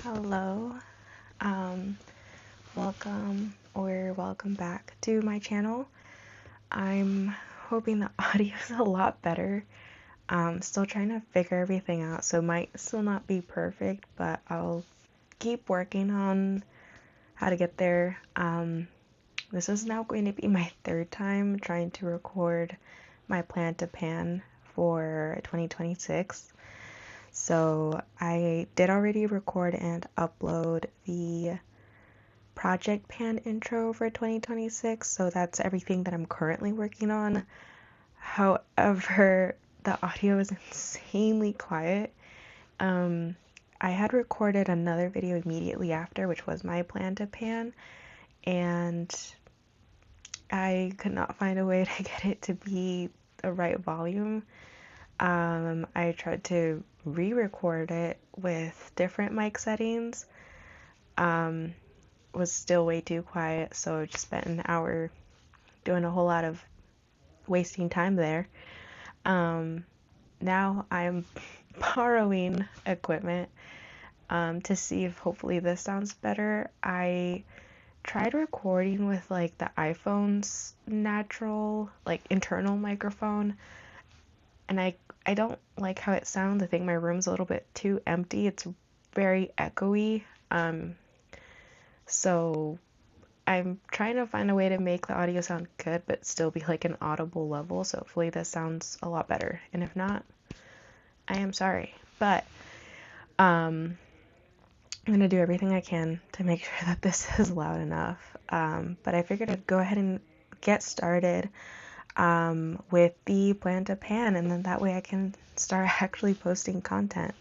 Hello, um, welcome back to my channel. I'm hoping the audio is a lot better. Still trying to figure everything out, so it might still not be perfect, but I'll keep working on how to get there. This is now going to be my third time trying to record my plan to pan for 2026. So I did already record and upload the Project Pan intro for 2026, so that's everything that I'm currently working on. However, the audio is insanely quiet. I had recorded another video immediately after, which was my plan to pan, and I could not find a way to get it to be the right volume. I tried to re-record it with different mic settings. Was still way too quiet, so I just spent an hour doing a whole lot of wasting time there. Now I'm borrowing equipment to see if hopefully this sounds better. I tried recording with like the iPhone's natural, like internal microphone, and I don't like how it sounds. I think my room's a little bit too empty. It's very echoey. So I'm trying to find a way to make the audio sound good, but still be like an audible level. So hopefully this sounds a lot better. And if not, I am sorry. But I'm gonna do everything I can to make sure that this is loud enough. But I figured I'd go ahead and get started with the plan to pan, and then that way I can start actually posting content.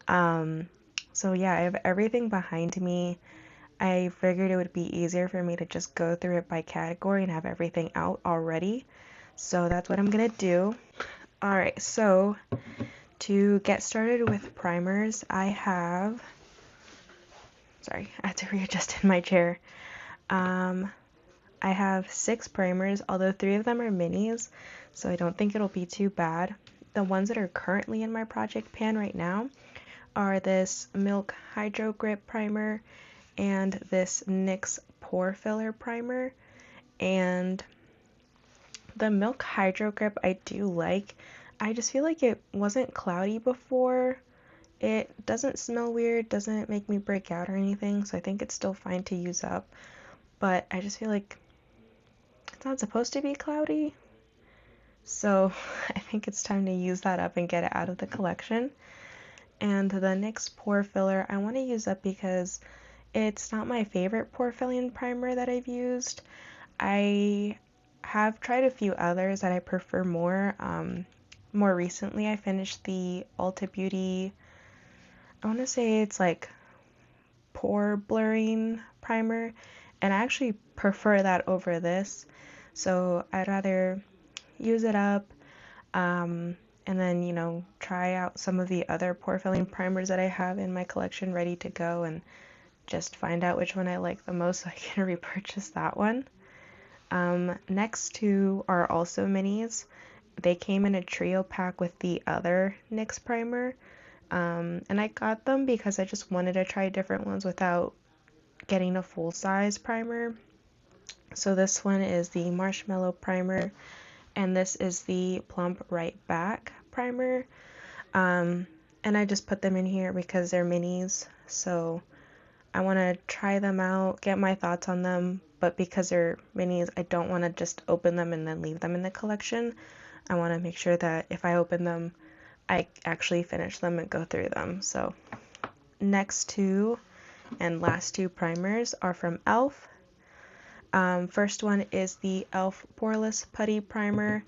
So yeah, I have everything behind me. I figured it would be easier for me to just go through it by category and have everything out already. So that's what I'm gonna do. Alright, so to get started with primers, I have, sorry, I had to readjust in my chair. I have 6 primers, although 3 of them are minis, so I don't think it'll be too bad. The ones that are currently in my project pan right now are this Milk Hydro Grip primer and this NYX Pore Filler primer. And the Milk Hydro Grip I do like. I just feel like it wasn't cloudy before. It doesn't smell weird, doesn't make me break out or anything, so I think it's still fine to use up. But I just feel like it's not supposed to be cloudy. So I think it's time to use that up and get it out of the collection. And the NYX Pore Filler I want to use up because it's not my favorite pore filling primer that I've used. I have tried a few others that I prefer more. More recently, I finished the Ulta Beauty, I want to say it's like pore blurring primer, and I actually prefer that over this. So I'd rather use it up and then, try out some of the other pore filling primers that I have in my collection ready to go and just find out which one I like the most so I can repurchase that one. Next two are also minis. They came in a trio pack with the other NYX primer. And I got them because I just wanted to try different ones without getting a full-size primer. So this one is the Marshmallow Primer, and this is the Plump Right Back Primer. And I just put them in here because they're minis, so I want to try them out, get my thoughts on them, but because they're minis, I don't want to just open them and then leave them in the collection. I want to make sure that if I open them, I actually finish them and go through them. So next two and last two primers are from e.l.f. First one is the e.l.f. Poreless Putty Primer.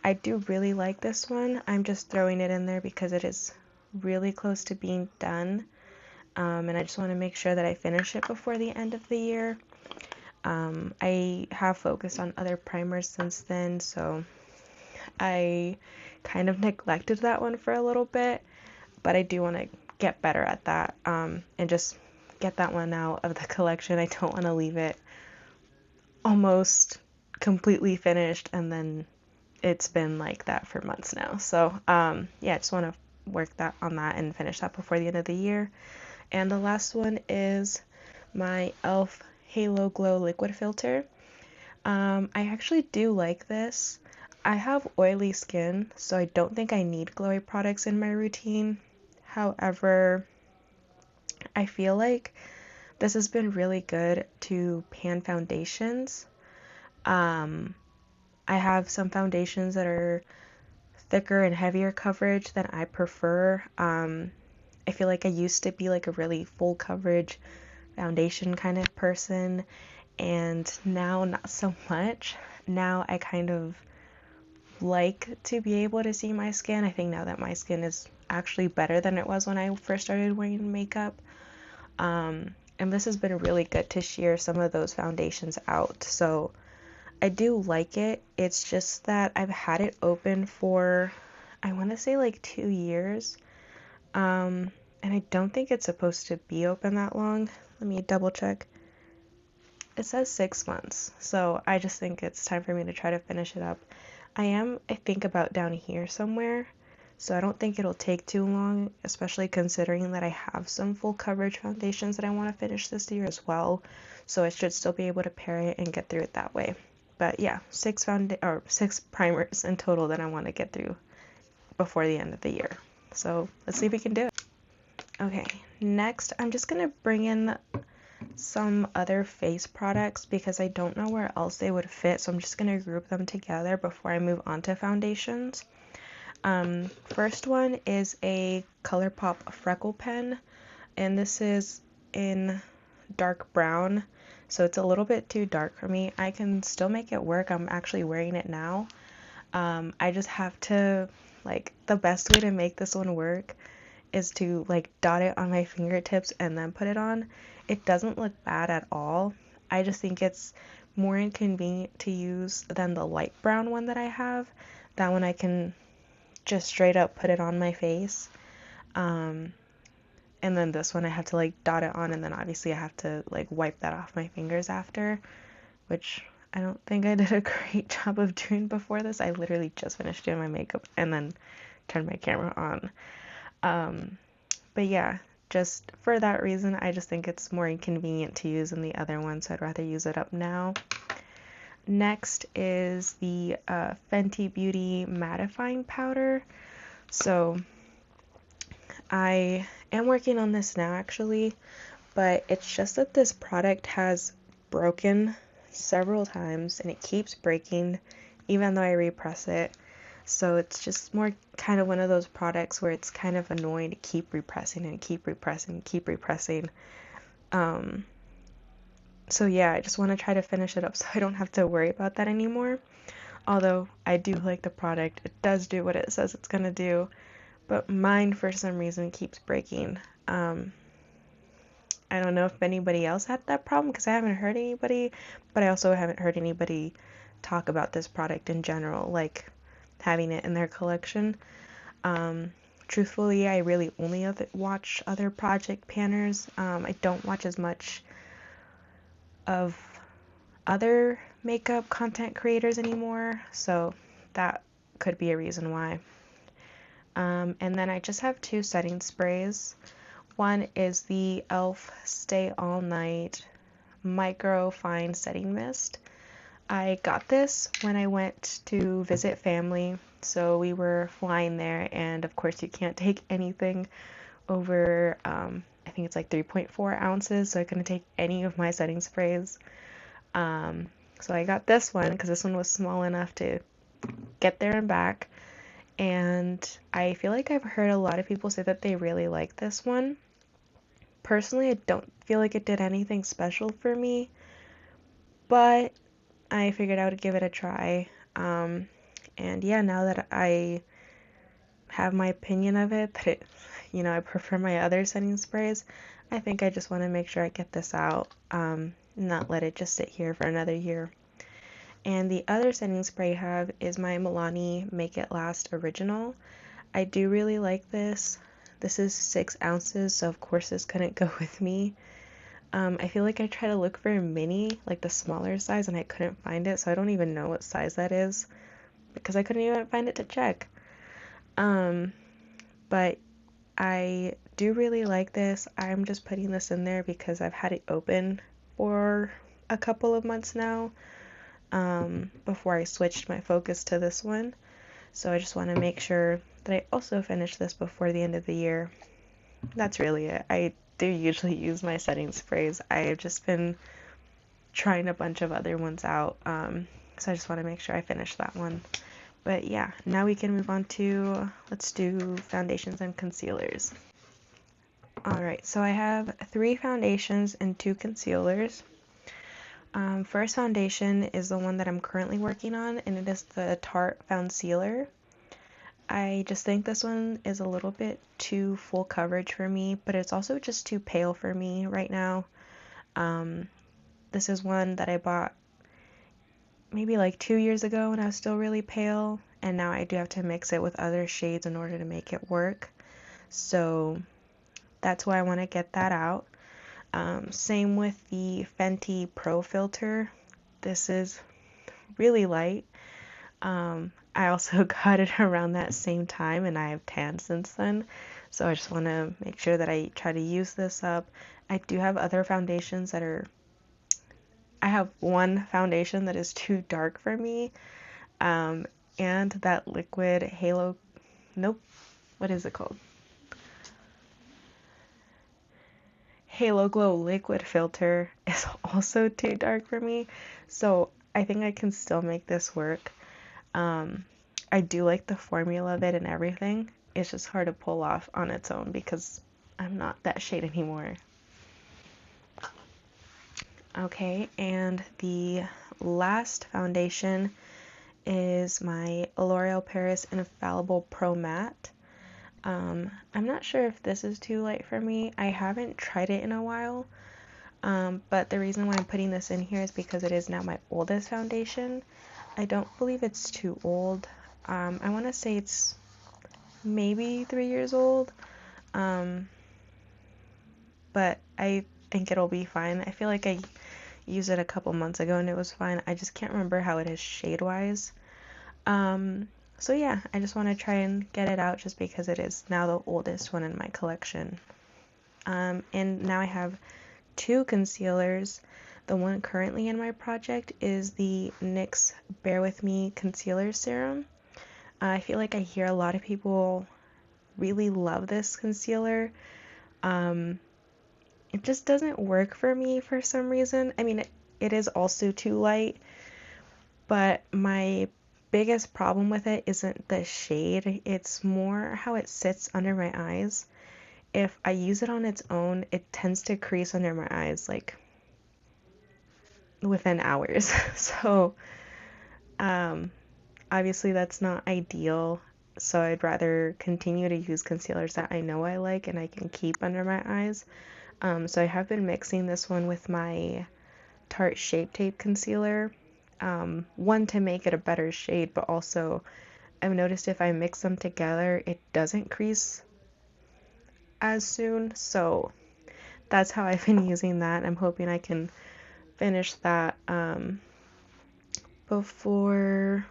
I do really like this one. I'm just throwing it in there because it is really close to being done. And I just want to make sure that I finish it before the end of the year. I have focused on other primers since then, so I kind of neglected that one for a little bit, but I do want to get better at that and just get that one out of the collection. I don't want to leave it almost completely finished and then it's been like that for months now. So yeah, I just want to work on that and finish that before the end of the year. And the last one is my e.l.f. Halo Glow Liquid Filter. I actually do like this. I have oily skin, so I don't think I need glowy products in my routine. However, I feel like this has been really good to pan foundations. Um, I have some foundations that are thicker and heavier coverage than I prefer. I feel like I used to be like a really full coverage foundation kind of person, and now not so much. Now I kind of like to be able to see my skin. I think now that my skin is actually better than it was when I first started wearing makeup. And this has been really good to sheer some of those foundations out. So I do like it. It's just that I've had it open for, I want to say like 2 years. And I don't think it's supposed to be open that long. Let me double check. It says 6 months. So I just think it's time for me to try to finish it up. I think about down here somewhere. So I don't think it'll take too long, especially considering that I have some full coverage foundations that I want to finish this year as well. So I should still be able to pair it and get through it that way. But yeah, 6 primers in total that I want to get through before the end of the year. So let's see if we can do it. Okay, next I'm just gonna bring in some other face products because I don't know where else they would fit, so I'm just gonna group them together before I move on to foundations. First one is a ColourPop Freckle Pen, and this is in dark brown, so it's a little bit too dark for me. I can still make it work. I'm actually wearing it now. I just have to, like, the best way to make this one work is to like dot it on my fingertips and then put it on. It doesn't look bad at all. I just think it's more inconvenient to use than the light brown one that I have. That one I can just straight up put it on my face. And then this one I have to like dot it on, and then obviously I have to like wipe that off my fingers after, which I don't think I did a great job of doing before this. I literally just finished doing my makeup and then turned my camera on. But yeah, just for that reason, I just think it's more inconvenient to use than the other one, so I'd rather use it up now. Next is the Fenty Beauty mattifying powder. So I am working on this now actually, but it's just that this product has broken several times and it keeps breaking even though I repress it. So it's just more kind of one of those products where it's kind of annoying to keep repressing and keep repressing, keep repressing. So yeah, I just want to try to finish it up so I don't have to worry about that anymore. Although I do like the product, it does do what it says it's gonna do, but mine for some reason keeps breaking. I don't know if anybody else had that problem because I haven't heard anybody, but I also haven't heard anybody talk about this product in general, like having it in their collection. Truthfully, I really only watch other project panners. I don't watch as much of other makeup content creators anymore, so that could be a reason why. And then I just have two setting sprays. One is the e.l.f. Stay All Night Micro Fine Setting Mist. I got this when I went to visit family, so we were flying there, and of course you can't take anything over, I think it's like 3.4 ounces, so I couldn't take any of my setting sprays. So I got this one because this one was small enough to get there and back, and I feel like I've heard a lot of people say that they really like this one. Personally, I don't feel like it did anything special for me, but I figured I would give it a try. And yeah, now that I have my opinion of it, that it, I prefer my other setting sprays, I think I just want to make sure I get this out, not let it just sit here for another year. And the other setting spray I have is my Milani Make It Last Original. I do really like this. This is 6 ounces, so of course this couldn't go with me. I feel like I tried to look for a mini, like the smaller size, and I couldn't find it, so I don't even know what size that is because I couldn't even find it to check. But I do really like this. I'm just putting this in there because I've had it open for a couple of months now, before I switched my focus to this one. So I just want to make sure that I also finish this before the end of the year. That's really it. I do usually use my setting sprays. I've just been trying a bunch of other ones out, so I just want to make sure I finish that one. But yeah, now we can move on to, let's do foundations and concealers. Alright, so I have 3 foundations and 2 concealers. First foundation is the one that I'm currently working on, and it is the Tarte Foundsealer. I just think this one is a little bit too full coverage for me, but it's also just too pale for me right now. This is one that I bought maybe like 2 years ago when I was still really pale, and now I do have to mix it with other shades in order to make it work. So that's why I want to get that out. Same with the Fenty Pro Filter. This is really light. I also got it around that same time, and I have tan since then, so I just want to make sure that I try to use this up. I do have other foundations that are, I have one foundation that is too dark for me, and that liquid Halo, nope, what is it called? Halo Glow liquid filter is also too dark for me, so I think I can still make this work. I do like the formula of it and everything. It's just hard to pull off on its own because I'm not that shade anymore. Okay, and the last foundation is my L'Oreal Paris Infallible Pro Matte. I'm not sure if this is too light for me. I haven't tried it in a while, but the reason why I'm putting this in here is because it is now my oldest foundation. I don't believe it's too old. I want to say it's maybe 3 years old, but I think it'll be fine. I feel like I used it a couple months ago and it was fine. I just can't remember how it is shade-wise. So yeah, I just want to try and get it out just because it is now the oldest one in my collection. And now I have 2 concealers. The one currently in my project is the NYX Bare With Me Concealer Serum. I feel like I hear a lot of people really love this concealer. It just doesn't work for me for some reason. I mean, it is also too light, but my biggest problem with it isn't the shade, it's more how it sits under my eyes. If I use it on its own, it tends to crease under my eyes like within hours. So, obviously that's not ideal. So I'd rather continue to use concealers that I know I like and I can keep under my eyes. So I have been mixing this one with my Tarte Shape Tape Concealer. One, to make it a better shade, but also I've noticed if I mix them together, it doesn't crease as soon. So that's how I've been using that. I'm hoping I can finish that before...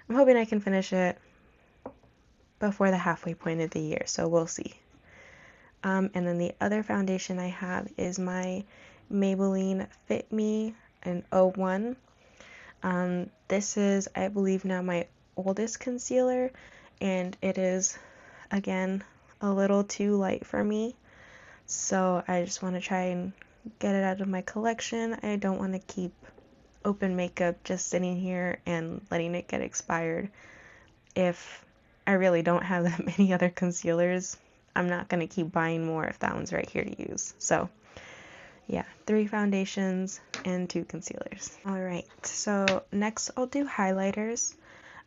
I'm hoping I can finish it before the halfway point of the year, so we'll see. And then the other foundation I have is my Maybelline Fit Me in 01. This is, I believe, now my oldest concealer, and it is, again, a little too light for me. So I just want to try and get it out of my collection. I don't want to keep open makeup just sitting here and letting it get expired. If I really don't have that many other concealers, I'm not going to keep buying more if that one's right here to use. So yeah, 3 foundations and 2 concealers. Alright, so next I'll do highlighters.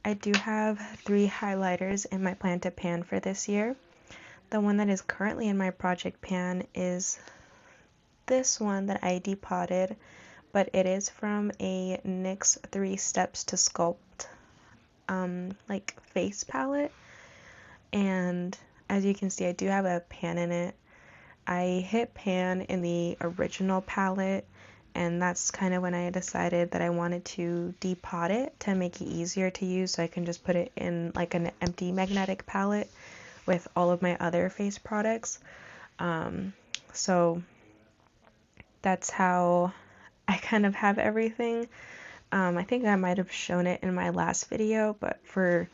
I do have 3 highlighters in my plan to pan for this year. The one that is currently in my project pan is this one that I depotted, but it is from a NYX 3 Steps to Sculpt like face palette, and as you can see I do have a pan in it. I hit pan in the original palette, and that's kind of when I decided that I wanted to depot it to make it easier to use, so I can just put it in like an empty magnetic palette with all of my other face products. So that's how I kind of have everything. I think I might have shown it in my last video, but for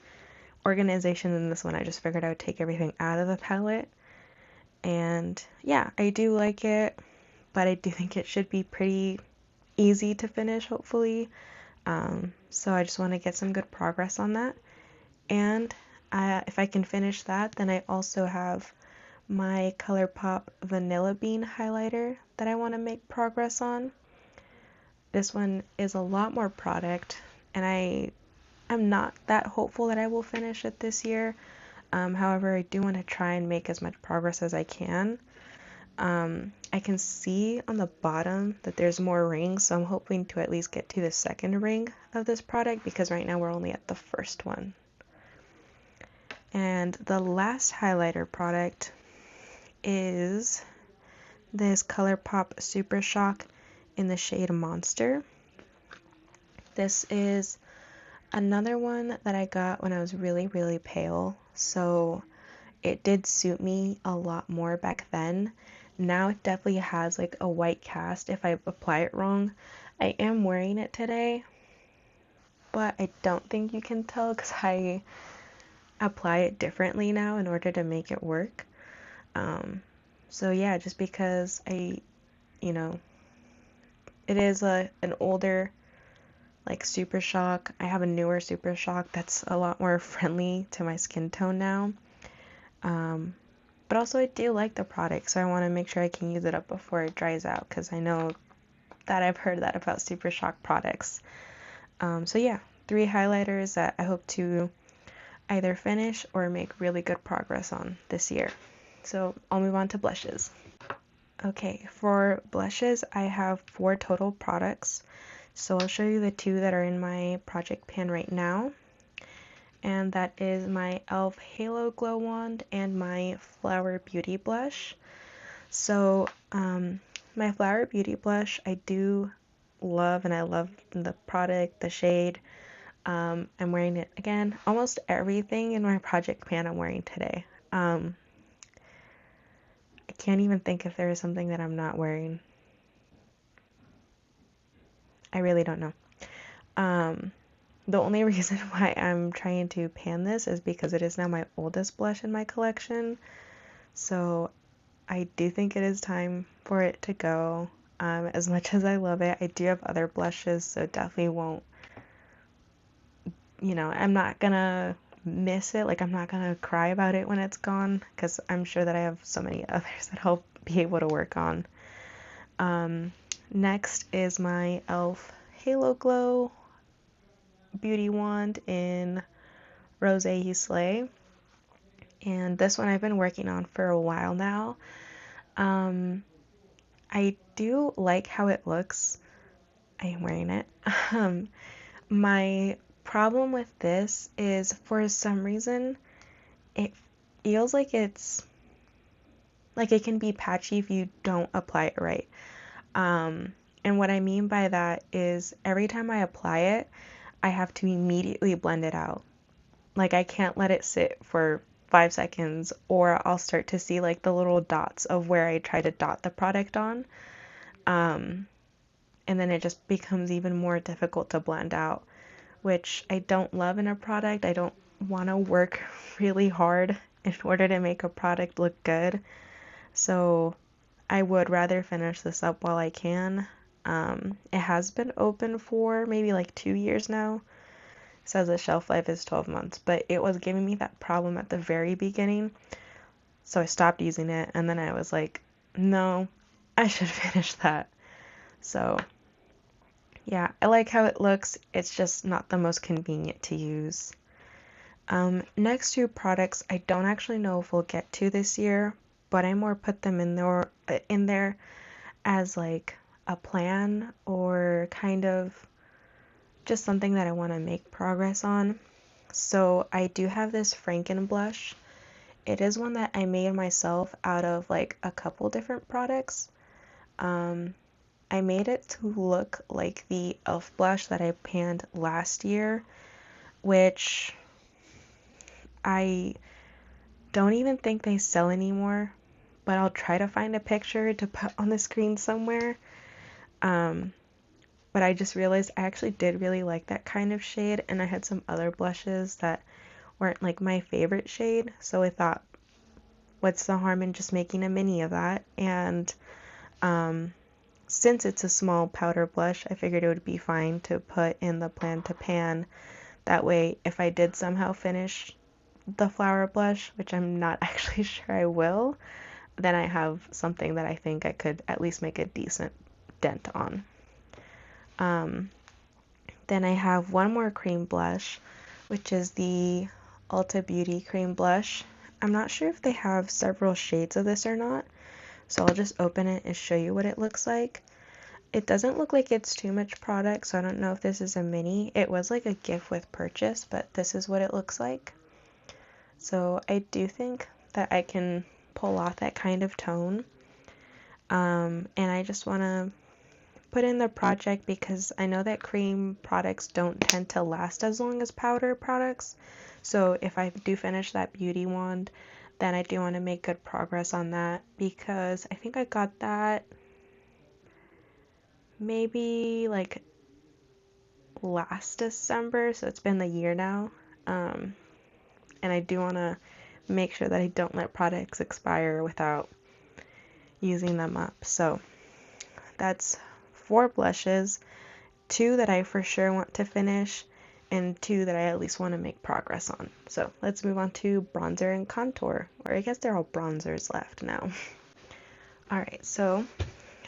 organization in this one, I just figured I would take everything out of the palette. And yeah, I do like it, but I do think it should be pretty easy to finish, hopefully. So I just want to get some good progress on that. And if I can finish that, then I also have my ColourPop Vanilla Bean highlighter that I want to make progress on. This one is a lot more product, and I'm not that hopeful that I will finish it this year. However, I do want to try and make as much progress as I can. I can see on the bottom that there's more rings, so I'm hoping to at least get to the second ring of this product because right now we're only at the first one. And the last highlighter product is this ColourPop Super Shock in the shade Monster. This is another one that I got when I was really, really pale, so it did suit me a lot more back then. Now it definitely has like a white cast if I apply it wrong. I am wearing it today, but I don't think you can tell because I apply it differently now in order to make it work. So yeah, just because it is an older like Super Shock. I have a newer Super Shock that's a lot more friendly to my skin tone now. But also I do like the product, so I want to make sure I can use it up before it dries out because I know that I've heard that about Super Shock products. So yeah, 3 highlighters that I hope to either finish or make really good progress on this year. So I'll move on to blushes. Okay, for blushes, I have 4 total products. So I'll show you the 2 that are in my project pan right now. And that is my e.l.f. Halo Glow Wand and my Flower Beauty Blush. So my Flower Beauty Blush I do love, and I love the product, the shade. I'm wearing it again. Almost everything in my project pan I'm wearing today. I can't even think if there is something that I'm not wearing. I really don't know. The only reason why I'm trying to pan this is because it is now my oldest blush in my collection. So I do think it is time for it to go. As much as I love it, I do have other blushes, so definitely won't, I'm not gonna miss it. Like, I'm not gonna cry about it when it's gone, because I'm sure that I have so many others that I'll be able to work on. Next is my e.l.f. Halo Glow Beauty Wand in Rose You Slay. And this one I've been working on for a while now. I do like how it looks. I am wearing it. My problem with this is for some reason it feels like it can be patchy if you don't apply it right. And what I mean by that is every time I apply it, I have to immediately blend it out. Like, I can't let it sit for 5 seconds or I'll start to see like the little dots of where I try to dot the product on. And then it just becomes even more difficult to blend out, which I don't love in a product. I don't want to work really hard in order to make a product look good. So I would rather finish this up while I can. It has been open for maybe like 2 years now. It says the shelf life is 12 months, but it was giving me that problem at the very beginning. So I stopped using it, and then I was like, no, I should finish that. So yeah, I like how it looks. It's just not the most convenient to use. Next 2 products I don't actually know if we'll get to this year, but I more put them in there as like a plan or kind of just something that I want to make progress on. So I do have this Franken blush. It is one that I made myself out of like a couple different products. I made it to look like the e.l.f. blush that I panned last year, which I don't even think they sell anymore, but I'll try to find a picture to put on the screen somewhere. But I just realized I actually did really like that kind of shade, and I had some other blushes that weren't like my favorite shade, so I thought, what's the harm in just making a mini of that? And since it's a small powder blush, I figured it would be fine to put in the Plan to Pan. That way, if I did somehow finish the flower blush, which I'm not actually sure I will, then I have something that I think I could at least make a decent dent on. Then I have one more cream blush, which is the Ulta Beauty cream blush. I'm not sure if they have several shades of this or not, so I'll just open it and show you what it looks like. It doesn't look like it's too much product, so I don't know if this is a mini. It was like a gift with purchase, but this is what it looks like. So I do think that I can pull off that kind of tone. And I just want to put in the project because I know that cream products don't tend to last as long as powder products. So if I do finish that beauty wand, then I do want to make good progress on that, because I think I got that maybe like last December, so it's been a year now. And I do want to make sure that I don't let products expire without using them up. So that's 4 blushes, 2 that I for sure want to finish, and 2 that I at least want to make progress on. So let's move on to bronzer and contour, or I guess they're all bronzers left now. Alright, so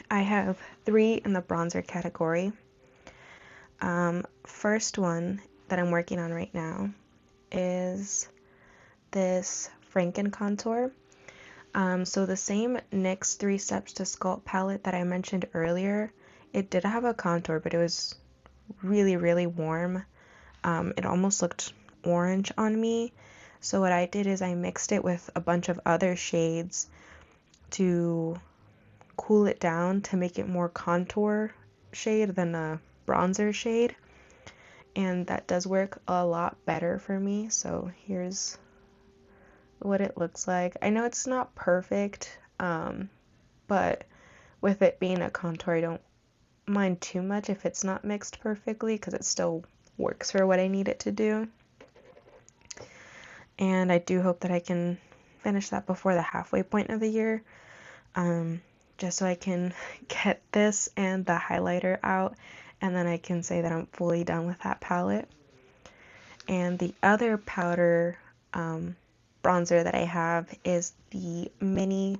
I have 3 in the bronzer category. First one that I'm working on right now is this Franken contour. So the same NYX 3 Steps to Sculpt palette that I mentioned earlier, it did have a contour, but it was really, really warm. It almost looked orange on me. So what I did is I mixed it with a bunch of other shades to cool it down to make it more contour shade than a bronzer shade. And that does work a lot better for me. So here's what it looks like. I know it's not perfect, but with it being a contour, I don't mind too much if it's not mixed perfectly, because it still works for what I need it to do. And I do hope that I can finish that before the halfway point of the year, just so I can get this and the highlighter out, and then I can say that I'm fully done with that palette. And the other powder bronzer that I have is the mini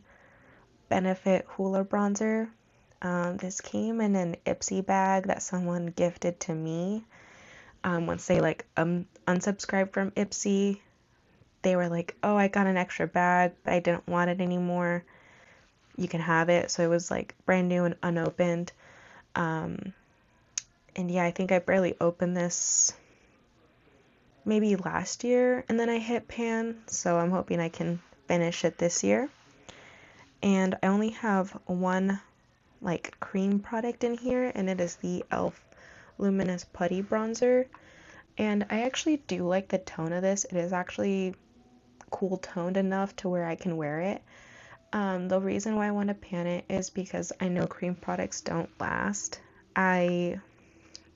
Benefit Hoola bronzer. This came in an Ipsy bag that someone gifted to me. Once they unsubscribed from Ipsy, they were like, oh, I got an extra bag, but I didn't want it anymore. You can have it. So it was like brand new and unopened. And yeah, I think I barely opened this maybe last year, and then I hit pan, so I'm hoping I can finish it this year. And I only have one like cream product in here, and it is the e.l.f. Luminous Putty Bronzer. And I actually do like the tone of this. It is actually cool toned enough to where I can wear it. The reason why I want to pan it is because I know cream products don't last. I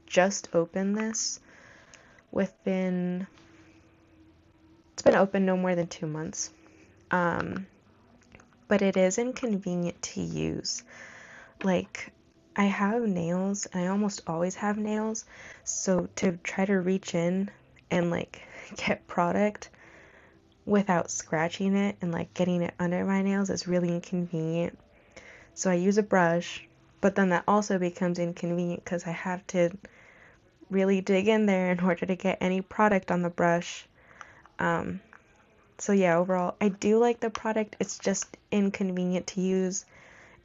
just opened this it's been open no more than 2 months. But it is inconvenient to use. Like, I have nails, and I almost always have nails, so to try to reach in and like get product without scratching it and like getting it under my nails is really inconvenient. So I use a brush, but then that also becomes inconvenient because I have to really dig in there in order to get any product on the brush. So yeah, overall, I do like the product. It's just inconvenient to use,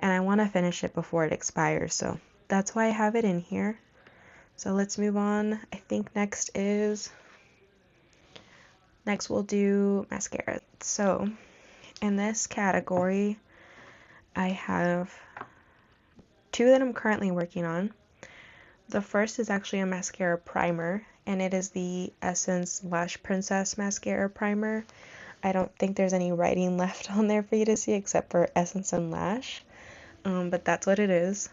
and I want to finish it before it expires, so that's why I have it in here. So let's move on. I think next we'll do mascara. So in this category, I have 2 that I'm currently working on. The first is actually a mascara primer, and it is the Essence Lash Princess Mascara Primer. I don't think there's any writing left on there for you to see except for Essence and Lash. But that's what it is.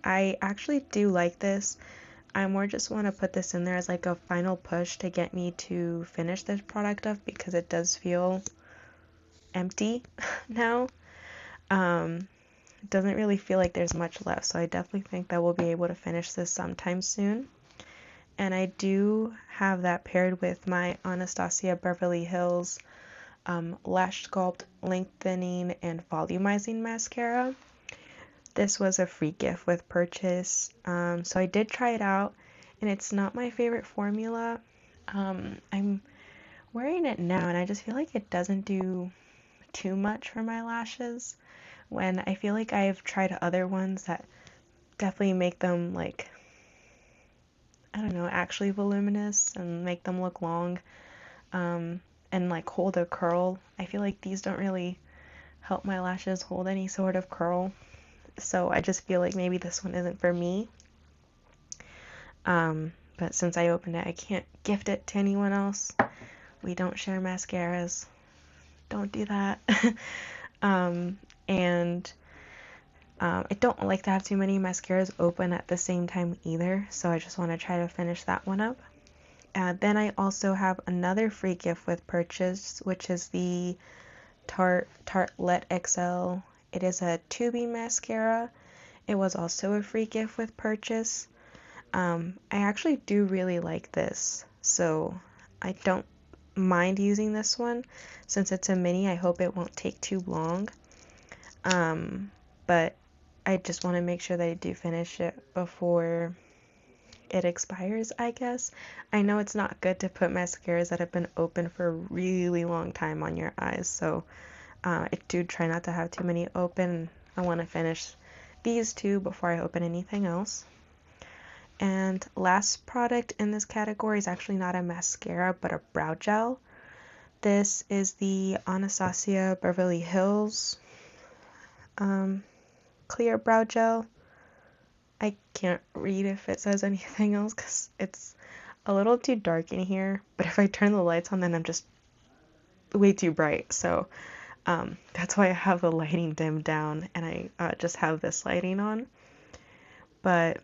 I actually do like this. I more just want to put this in there as like a final push to get me to finish this product up because it does feel empty now. It doesn't really feel like there's much left, so I definitely think that we'll be able to finish this sometime soon. And I do have that paired with my Anastasia Beverly Hills Lash Sculpt Lengthening and Volumizing Mascara. This was a free gift with purchase, so I did try it out, and it's not my favorite formula. I'm wearing it now, and I just feel like it doesn't do too much for my lashes, when I feel like I've tried other ones that definitely make them, like, I don't know, actually voluminous and make them look long, and like hold a curl. I feel like these don't really help my lashes hold any sort of curl, so I just feel like maybe this one isn't for me. But since I opened it, I can't gift it to anyone else. We don't share mascaras. Don't do that. And I don't like to have too many mascaras open at the same time either, so I just want to try to finish that one up. Then I also have another free gift with purchase, which is the Tartelette XL. It is a tubing mascara. It was also a free gift with purchase. I actually do really like this, so I don't mind using this one. Since it's a mini, I hope it won't take too long. But I just want to make sure that I do finish it before it expires, I guess. I know it's not good to put mascaras that have been open for a really long time on your eyes, so I do try not to have too many open. I want to finish these two before I open anything else. And last product in this category is actually not a mascara, but a brow gel. This is the Anastasia Beverly Hills clear brow gel. I can't read if it says anything else because it's a little too dark in here, but if I turn the lights on, then I'm just way too bright. So that's why I have the lighting dimmed down, and I just have this lighting on. But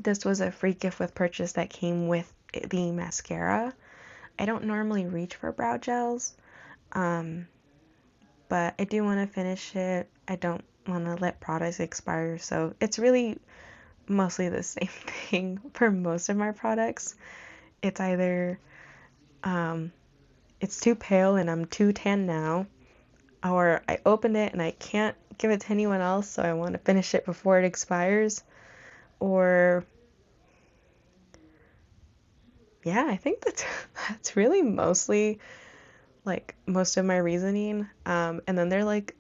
this was a free gift with purchase that came with the mascara. I don't normally reach for brow gels, but I do want to finish it. I don't want to let products expire, so it's really mostly the same thing for most of my products. It's either it's too pale and I'm too tan now, or I opened it and I can't give it to anyone else, so I want to finish it before it expires, or yeah, I think that's really mostly like most of my reasoning. And then they're like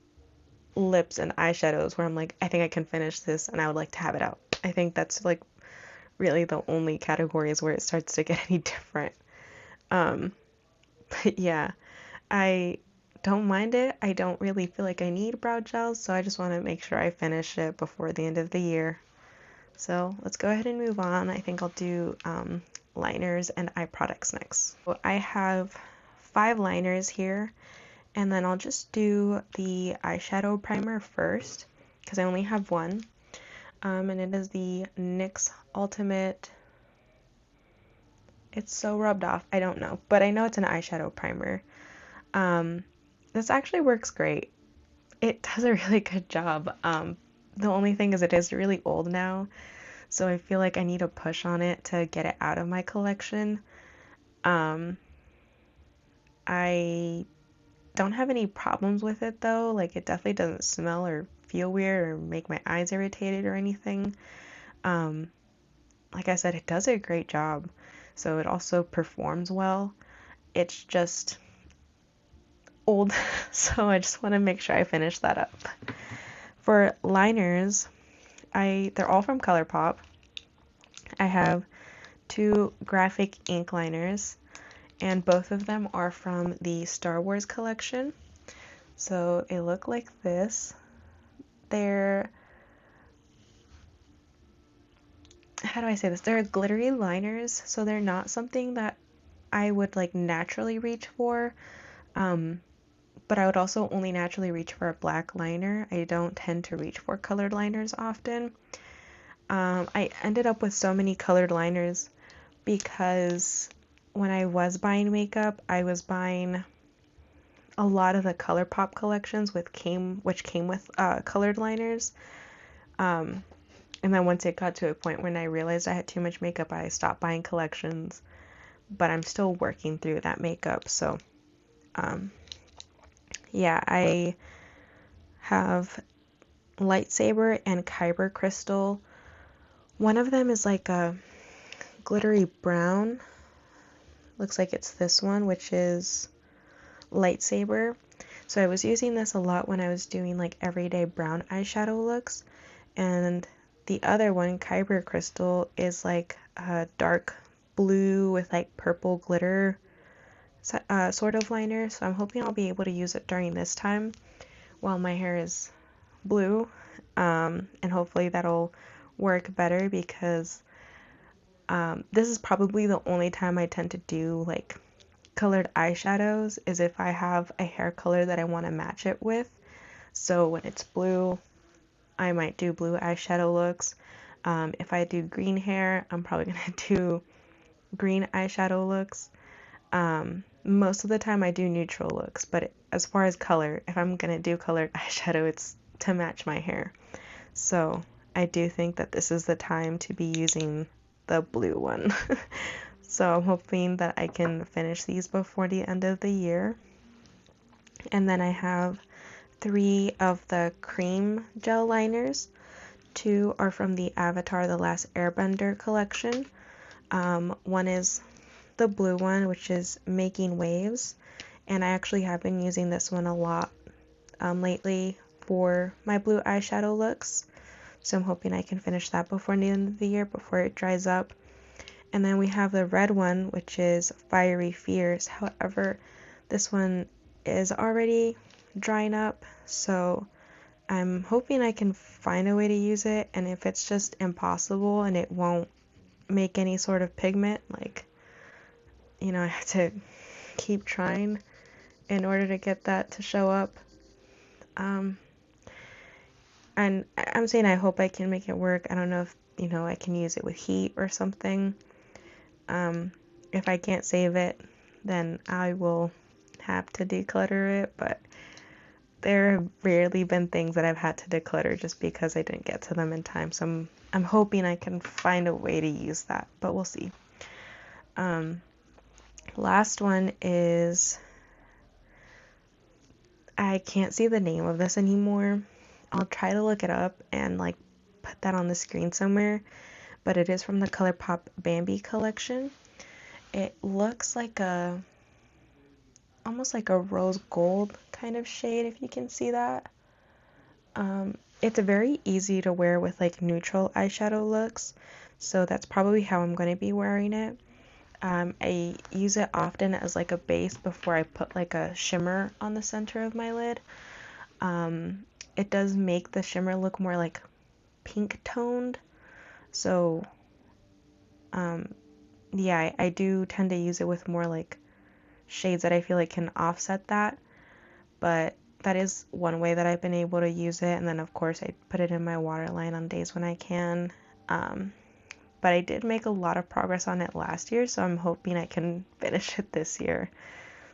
lips and eyeshadows where I'm like, I think I can finish this and I would like to have it out. I think that's like really the only categories where it starts to get any different. But yeah, I don't mind it. I don't really feel like I need brow gels, so I just want to make sure I finish it before the end of the year. So let's go ahead and move on. I think I'll do liners and eye products next. So I have 5 liners here, and then I'll just do the eyeshadow primer first because I only have one. And it is the NYX Ultimate. It's so rubbed off, I don't know, but I know it's an eyeshadow primer. This actually works great. It does a really good job. The only thing is it is really old now, so I feel like I need a push on it to get it out of my collection. I don't have any problems with it though, like it definitely doesn't smell or feel weird or make my eyes irritated or anything. Like I said, it does a great job, so it also performs well. It's just old, so I just want to make sure I finish that up. For liners, they're all from ColourPop. I have 2 graphic ink liners, and both of them are from the Star Wars collection. So they look like this. They're, how do I say this? They're glittery liners, so they're not something that I would like naturally reach for. But I would also only naturally reach for a black liner. I don't tend to reach for colored liners often. I ended up with so many colored liners because when I was buying makeup, I was buying a lot of the ColourPop collections which came with colored liners. And then once it got to a point when I realized I had too much makeup, I stopped buying collections. But I'm still working through that makeup. So, yeah, I have Lightsaber and Kyber Crystal. One of them is like a glittery brown. Looks like it's this one, which is Lightsaber. So I was using this a lot when I was doing like everyday brown eyeshadow looks. And the other one, Kyber Crystal, is like a dark blue with like purple glitter sort of liner. So I'm hoping I'll be able to use it during this time while my hair is blue. And hopefully that'll work better because this is probably the only time I tend to do like colored eyeshadows is if I have a hair color that I want to match it with. So when it's blue, I might do blue eyeshadow looks. If I do green hair, I'm probably going to do green eyeshadow looks. Most of the time I do neutral looks, but as far as color, if I'm going to do colored eyeshadow, it's to match my hair. So I do think that this is the time to be using the blue one. So I'm hoping that I can finish these before the end of the year. And then I have 3 of the cream gel liners. 2 are from the Avatar The Last Airbender collection. One is the blue one, which is Making Waves. And I actually have been using this one a lot lately for my blue eyeshadow looks. So I'm hoping I can finish that before the end of the year, before it dries up. And then we have the red one, which is Fiery Fears. However, this one is already drying up, so I'm hoping I can find a way to use it. And if it's just impossible and it won't make any sort of pigment, like, I have to keep trying in order to get that to show up. And I'm saying I hope I can make it work. I don't know if, I can use it with heat or something. If I can't save it, then I will have to declutter it, but there have rarely been things that I've had to declutter just because I didn't get to them in time. So I'm hoping I can find a way to use that, but we'll see. Last one is, I can't see the name of this anymore. I'll try to look it up and like put that on the screen somewhere, but it is from the ColourPop Bambi collection. It looks like almost like a rose gold kind of shade, if you can see that. It's very easy to wear with like neutral eyeshadow looks, so that's probably how I'm going to be wearing it. I use it often as like a base before I put like a shimmer on the center of my lid. It does make the shimmer look more like pink toned, so yeah, I do tend to use it with more like shades that I feel like can offset that, but that is one way that I've been able to use it. And then of course I put it in my waterline on days when I can. But I did make a lot of progress on it last year, so I'm hoping I can finish it this year.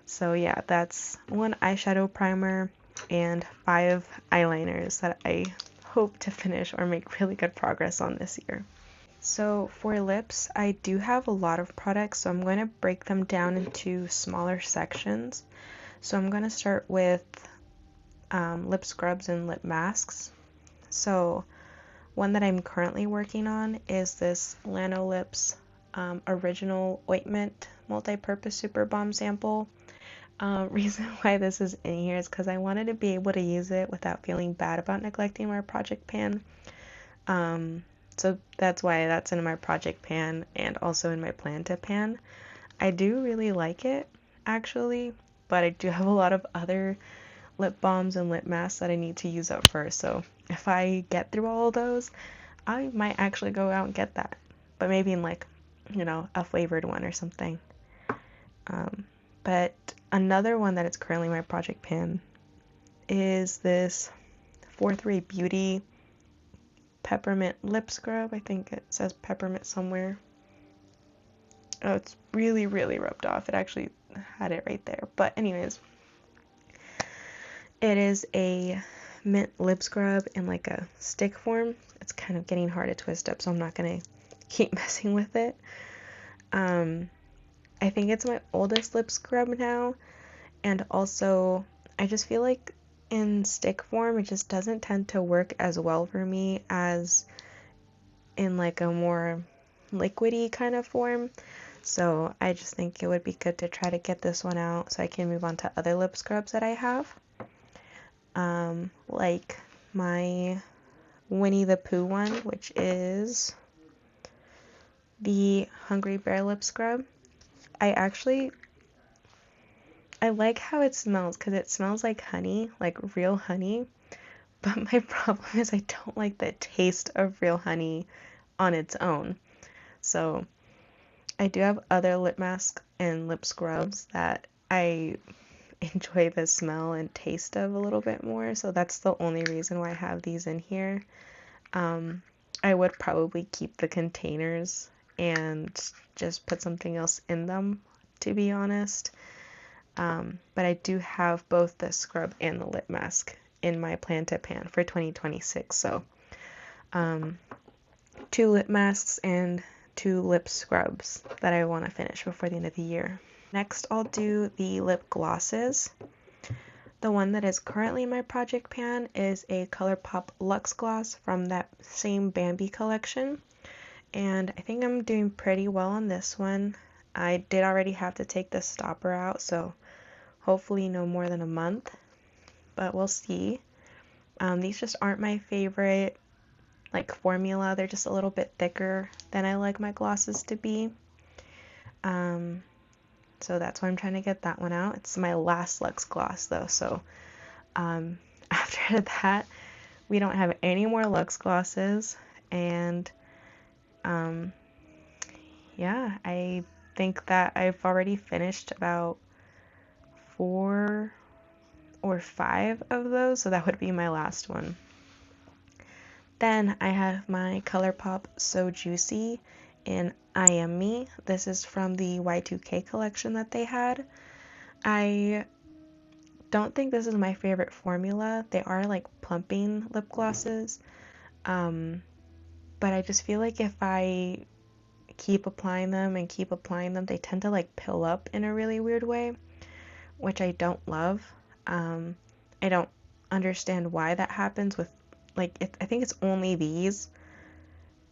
So yeah, that's 1 eyeshadow primer and 5 eyeliners that I hope to finish or make really good progress on this year. So for lips, I do have a lot of products, so I'm going to break them down into smaller sections. So I'm going to start with lip scrubs and lip masks. So one that I'm currently working on is this Lanolips Original Ointment Multi-Purpose Super Balm Sample. Reason why this is in here is because I wanted to be able to use it without feeling bad about neglecting my project pan. So that's why that's in my project pan and also in my plan to pan. I do really like it, actually, but I do have a lot of other lip balms and lip masks that I need to use up first. So if I get through all of those, I might actually go out and get that. But maybe in like, a flavored one or something. But another one that is currently my project pan is this Fourth Ray Beauty Peppermint Lip Scrub. I think it says peppermint somewhere. Oh, it's really, really rubbed off. It actually had it right there. But anyways, it is a mint lip scrub in like a stick form. It's kind of getting hard to twist up, so I'm not going to keep messing with it. I think it's my oldest lip scrub now, and also I just feel like in stick form it just doesn't tend to work as well for me as in like a more liquidy kind of form. So I just think it would be good to try to get this one out so I can move on to other lip scrubs that I have. Like my Winnie the Pooh one, which is the Hungry Bear Lip Scrub. I like how it smells because it smells like honey, like real honey. But my problem is I don't like the taste of real honey on its own. So I do have other lip masks and lip scrubs that I enjoy the smell and taste of a little bit more. So that's the only reason why I have these in here. I would probably keep the containers and just put something else in them, to be honest. But I do have both the scrub and the lip mask in my plan to pan for 2026. So 2 lip masks and 2 lip scrubs that I want to finish before the end of the year. Next, I'll do the lip glosses. The one that is currently in my project pan is a ColourPop Luxe Gloss from that same Bambi collection. And I think I'm doing pretty well on this one. I did already have to take the stopper out, so hopefully no more than a month, but we'll see. These just aren't my favorite like formula. They're just a little bit thicker than I like my glosses to be. So that's why I'm trying to get that one out. It's my last Luxe Gloss though, so after that we don't have any more Luxe Glosses, and yeah, I think that I've already finished about 4 or 5 of those, so that would be my last one. Then I have my ColourPop So Juicy in I Am Me. This is from the Y2K collection that they had. I don't think this is my favorite formula. They are like plumping lip glosses, but I just feel like if I keep applying them, they tend to like pill up in a really weird way, which I don't love. I don't understand why that happens with like I think it's only these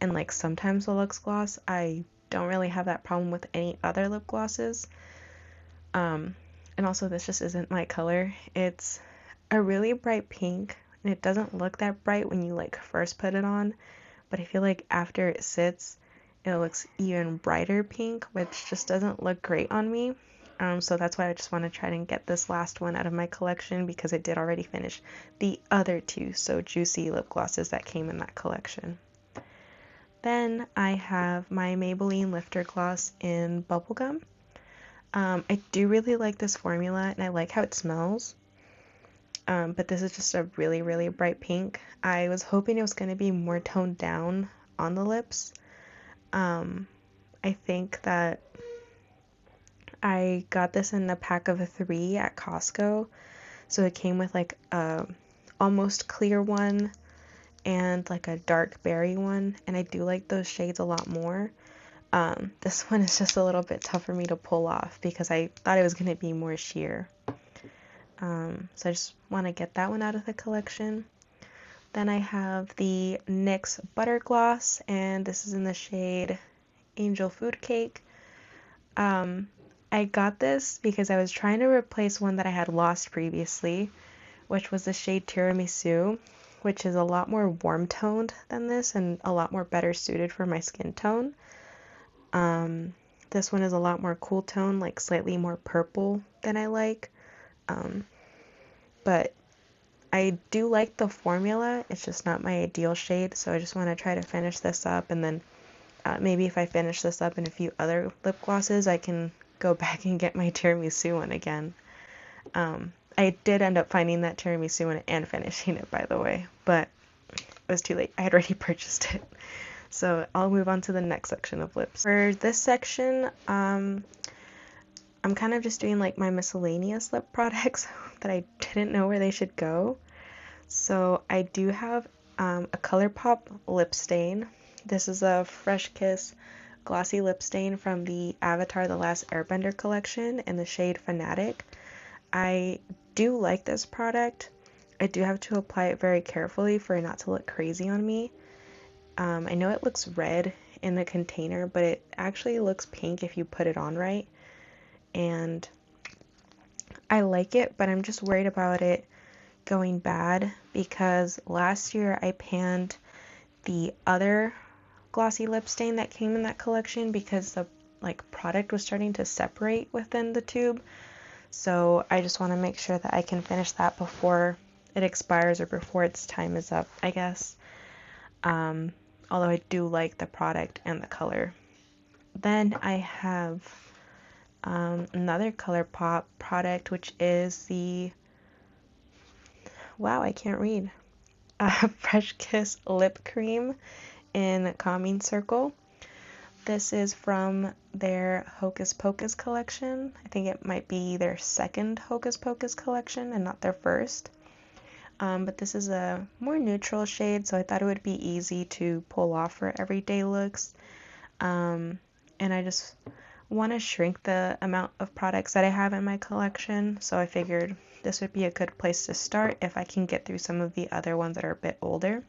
and like sometimes the Luxe Gloss. I don't really have that problem with any other lip glosses. And also this just isn't my color. It's a really bright pink and it doesn't look that bright when you like first put it on, but I feel like after it sits it looks even brighter pink, which just doesn't look great on me. So that's why I just want to try and get this last one out of my collection because I did already finish the other 2 So Juicy lip glosses that came in that collection. Then I have my Maybelline Lifter Gloss in Bubblegum. I do really like this formula and I like how it smells. But this is just a really, really bright pink. I was hoping it was going to be more toned down on the lips. I think that I got this in a pack of 3 at Costco. So it came with like a almost clear one and like a dark berry one, and I do like those shades a lot more. This one is just a little bit tough for me to pull off because I thought it was going to be more sheer. So I just want to get that one out of the collection. Then I have the NYX Butter Gloss, and this is in the shade Angel Food Cake. I got this because I was trying to replace one that I had lost previously, which was the shade Tiramisu, which is a lot more warm toned than this and a lot more better suited for my skin tone. This one is a lot more cool tone, like slightly more purple than I like. But I do like the formula, it's just not my ideal shade, so I just want to try to finish this up, and then maybe if I finish this up in a few other lip glosses, I can go back and get my tiramisu one again. I did end up finding that tiramisu one and finishing it, by the way, but it was too late. I had already purchased it. So I'll move on to the next section of lips. For this section, I'm kind of just doing like my miscellaneous lip products that I didn't know where they should go. So I do have a ColourPop lip stain. This is a Fresh Kiss glossy lip stain from the Avatar: The Last Airbender collection in the shade Fanatic. I do like this product. I do have to apply it very carefully for it not to look crazy on me. I know it looks red in the container, but it actually looks pink if you put it on right. And I like it, but I'm just worried about it going bad because last year I panned the other glossy lip stain that came in that collection because the product was starting to separate within the tube. So I just want to make sure that I can finish that before it expires or before its time is up, I guess. Although I do like the product and the color. Then I have another ColourPop product, which is the, wow, I can't read, Fresh Kiss Lip Cream in Calming Circle. This is from their Hocus Pocus collection. I think it might be their second Hocus Pocus collection and not their first. But this is a more neutral shade, so I thought it would be easy to pull off for everyday looks. And I just want to shrink the amount of products that I have in my collection, so I figured this would be a good place to start if I can get through some of the other ones that are a bit older.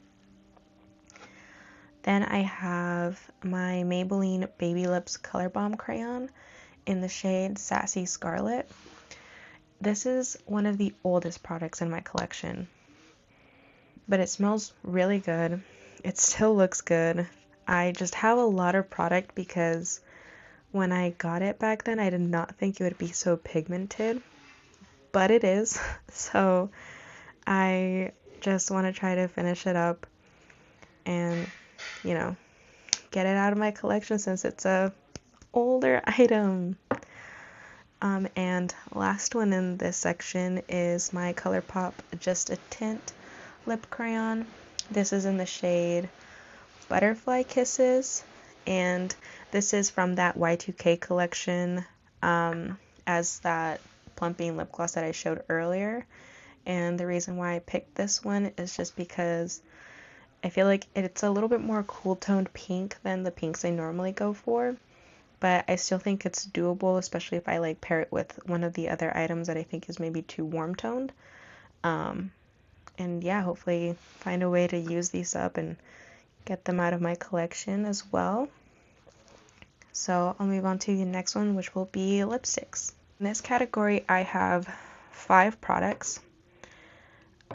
Then I have my Maybelline Baby Lips Color Bomb Crayon in the shade Sassy Scarlet. This is one of the oldest products in my collection, but it smells really good. It still looks good. I just have a lot of product because when I got it back then, I did not think it would be so pigmented, but it is. So I just want to try to finish it up and, you know, get it out of my collection since it's a older item. And last one in this section is my ColourPop Just a Tint lip crayon. This is in the shade Butterfly Kisses, and this is from that Y2K collection, as that plumping lip gloss that I showed earlier. And the reason why I picked this one is just because I feel like it's a little bit more cool toned pink than the pinks I normally go for, but I still think it's doable, especially if I pair it with one of the other items that I think is maybe too warm toned. And yeah, hopefully find a way to use these up and get them out of my collection as well. So I'll move on to the next one, which will be lipsticks. In this category, I have 5 products.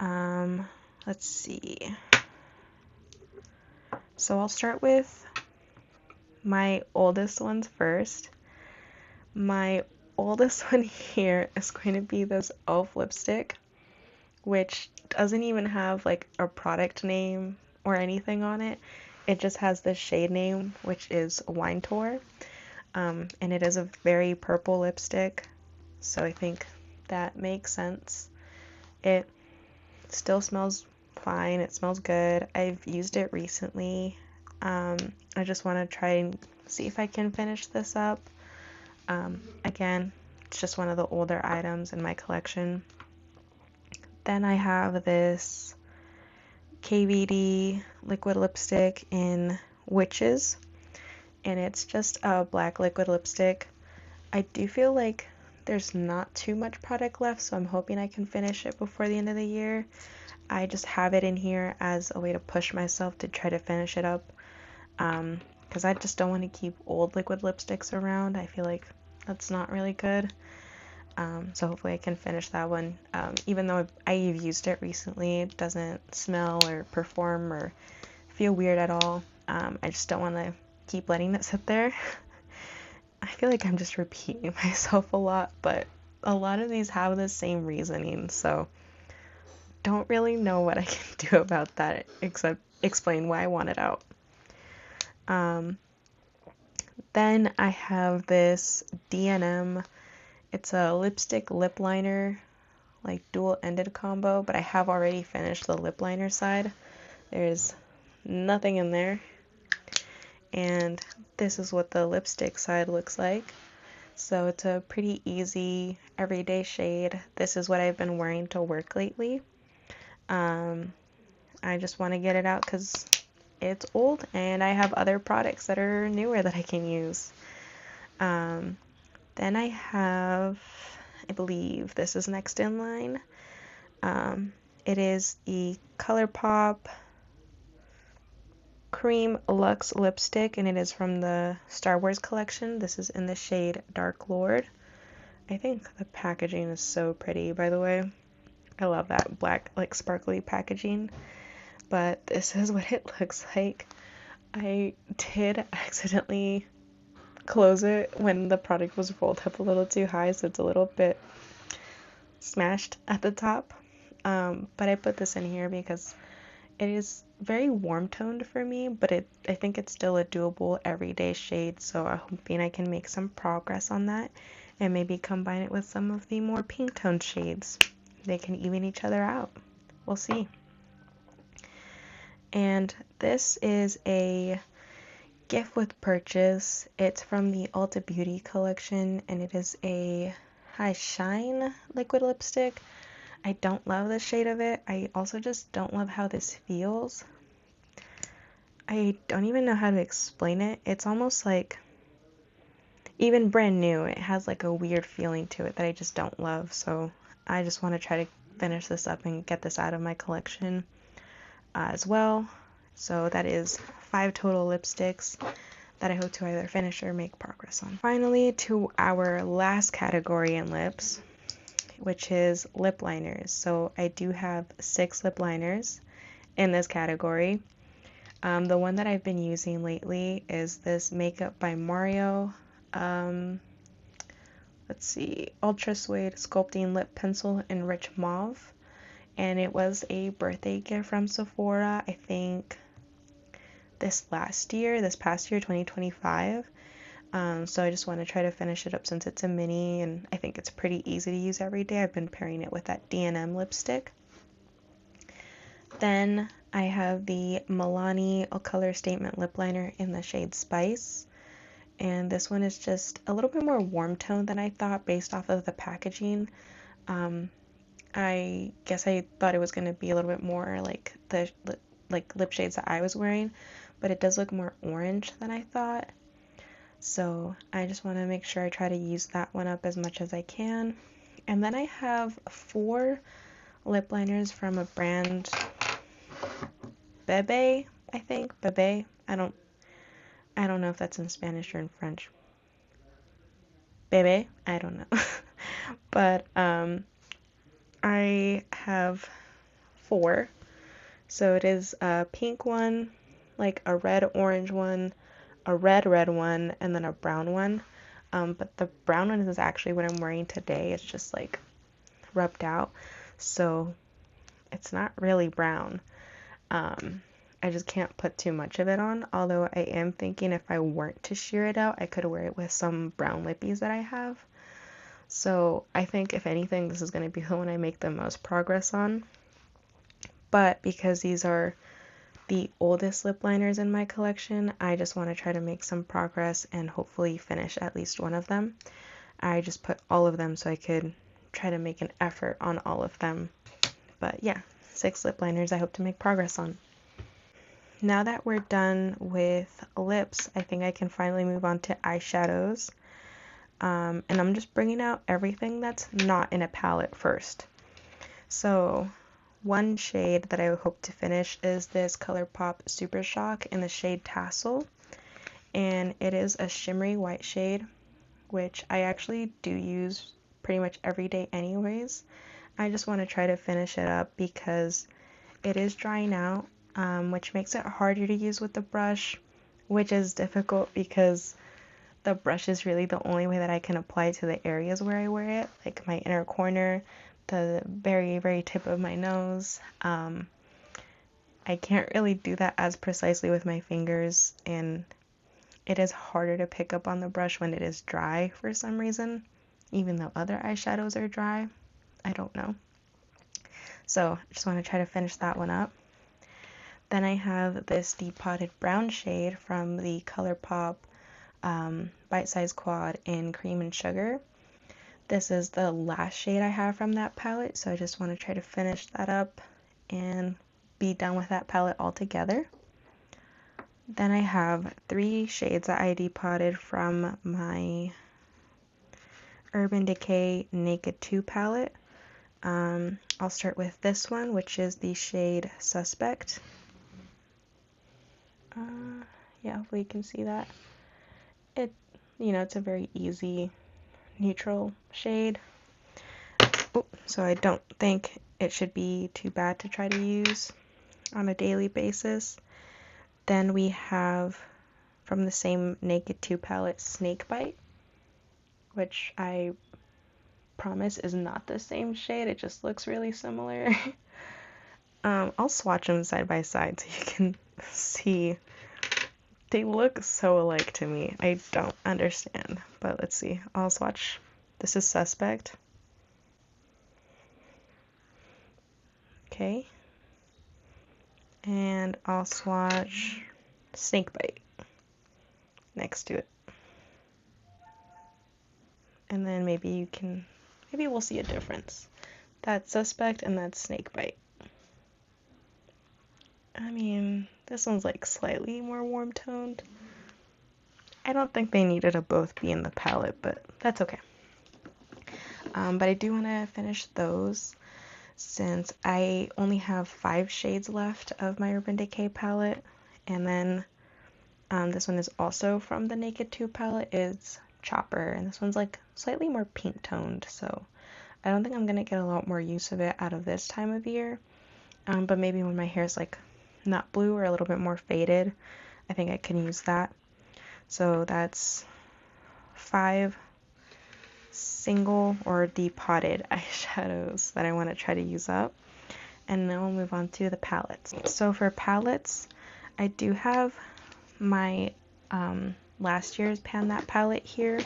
Let's see. So I'll start with my oldest ones first. My oldest one here is going to be this e.l.f. lipstick, which doesn't even have a product name or anything on it. It just has the shade name, which is Wine Tour. And it is a very purple lipstick, so I think that makes sense. It still smells fine. It smells good. I've used it recently. I just want to try and see if I can finish this up. Again, it's just one of the older items in my collection. Then I have this KVD liquid lipstick in Witches, and it's just a black liquid lipstick. I do feel like there's not too much product left, so I'm hoping I can finish it before the end of the year. I just have it in here as a way to push myself to try to finish it up, because I just don't want to keep old liquid lipsticks around. I feel like that's not really good. So hopefully I can finish that one. Even though I've used it recently, it doesn't smell or perform or feel weird at all. I just don't want to keep letting it sit there. I feel like I'm just repeating myself a lot, but a lot of these have the same reasoning, so don't really know what I can do about that except explain why I want it out. Then I have this D&M. It's a lipstick lip liner, like dual-ended combo, but I have already finished the lip liner side. There's nothing in there. And this is what the lipstick side looks like. So it's a pretty easy everyday shade. This is what I've been wearing to work lately. I just want to get it out because it's old and I have other products that are newer that I can use. Then I have, I believe this is next in line. It is the ColourPop Cream Luxe lipstick, and it is from the Star Wars collection. This is in the shade Dark Lord. I think the packaging is so pretty, by the way. I love that black, like, sparkly packaging. But this is what it looks like. I did accidentally close it when the product was rolled up a little too high, so it's a little bit smashed at the top. But I put this in here because it is very warm toned for me, but I think it's still a doable everyday shade, so I'm hoping I can make some progress on that and maybe combine it with some of the more pink toned shades. They can even each other out. We'll see. And this is a gift with purchase. It's from the Ulta Beauty collection, and it is a High Shine liquid lipstick. I don't love the shade of it. I also just don't love how this feels. I don't even know how to explain it. It's almost like, even brand new, it has like a weird feeling to it that I just don't love. So I just want to try to finish this up and get this out of my collection as well. So that is 5 total lipsticks that I hope to either finish or make progress on. Finally, to our last category in lips, which is lip liners. So I do have 6 lip liners in this category. The one that I've been using lately is this Makeup by Mario, let's see, Ultra Suede Sculpting Lip Pencil in Rich Mauve. And it was a birthday gift from Sephora, I think this past year, 2025. So I just want to try to finish it up since it's a mini and I think it's pretty easy to use every day. I've been pairing it with that D&M lipstick. Then I have the Milani Color Statement Lip Liner in the shade Spice. And this one is just a little bit more warm tone than I thought based off of the packaging. I guess I thought it was going to be a little bit more like the lip shades that I was wearing, but it does look more orange than I thought. So I just want to make sure I try to use that one up as much as I can. And then I have 4 lip liners from a brand, Bebe, I think. Bebe. I don't know if that's in Spanish or in French. Bebe? I don't know. But I have 4. So it is a pink one, like a red orange one, a red one, and then a brown one. But the brown one is actually what I'm wearing today. It's just like rubbed out, so it's not really brown. I just can't put too much of it on, although I am thinking if I weren't to shear it out, I could wear it with some brown lippies that I have. So I think if anything, this is going to be the one I make the most progress on. But because these are the oldest lip liners in my collection, I just want to try to make some progress and hopefully finish at least one of them. I just put all of them so I could try to make an effort on all of them. But yeah, 6 lip liners I hope to make progress on. Now that we're done with lips, I think I can finally move on to eyeshadows. And I'm just bringing out everything that's not in a palette first. So one shade that I hope to finish is this ColourPop Super Shock in the shade Tassel. And it is a shimmery white shade, which I actually do use pretty much every day anyways. I just want to try to finish it up because it is drying out, which makes it harder to use with the brush, which is difficult because the brush is really the only way that I can apply to the areas where I wear it, like my inner corner, the very, very tip of my nose. I can't really do that as precisely with my fingers, and it is harder to pick up on the brush when it is dry for some reason, even though other eyeshadows are dry. I don't know. So I just want to try to finish that one up. Then I have this Depotted Brown shade from the ColourPop Bite Size Quad in Cream and Sugar. This is the last shade I have from that palette, so I just want to try to finish that up and be done with that palette altogether. Then I have 3 shades that I depotted from my Urban Decay Naked 2 palette. I'll start with this one, which is the shade Suspect. Yeah, hopefully you can see that. It's a very easy neutral shade. So I don't think it should be too bad to try to use on a daily basis. Then we have from the same Naked 2 palette Snakebite, which I promise is not the same shade, it just looks really similar. I'll swatch them side by side so you can see. They look so alike to me. I don't understand, but let's see. I'll swatch. This is Suspect. Okay. And I'll swatch Snakebite next to it. And then maybe we'll see a difference. That's Suspect and that's Snakebite. I mean, this one's like slightly more warm toned. I don't think they needed to both be in the palette, but that's okay. But I do want to finish those since I only have 5 shades left of my Urban Decay palette. And then this one is also from the Naked 2 palette, is Chopper, and this one's like slightly more pink toned, so I don't think I'm gonna get a lot more use of it out of this time of year. But maybe when my hair is like not blue or a little bit more faded, I think I can use that. So that's 5 single or depotted eyeshadows that I want to try to use up. And then we'll move on to the palettes. So for palettes, I do have my last year's Pan That palette here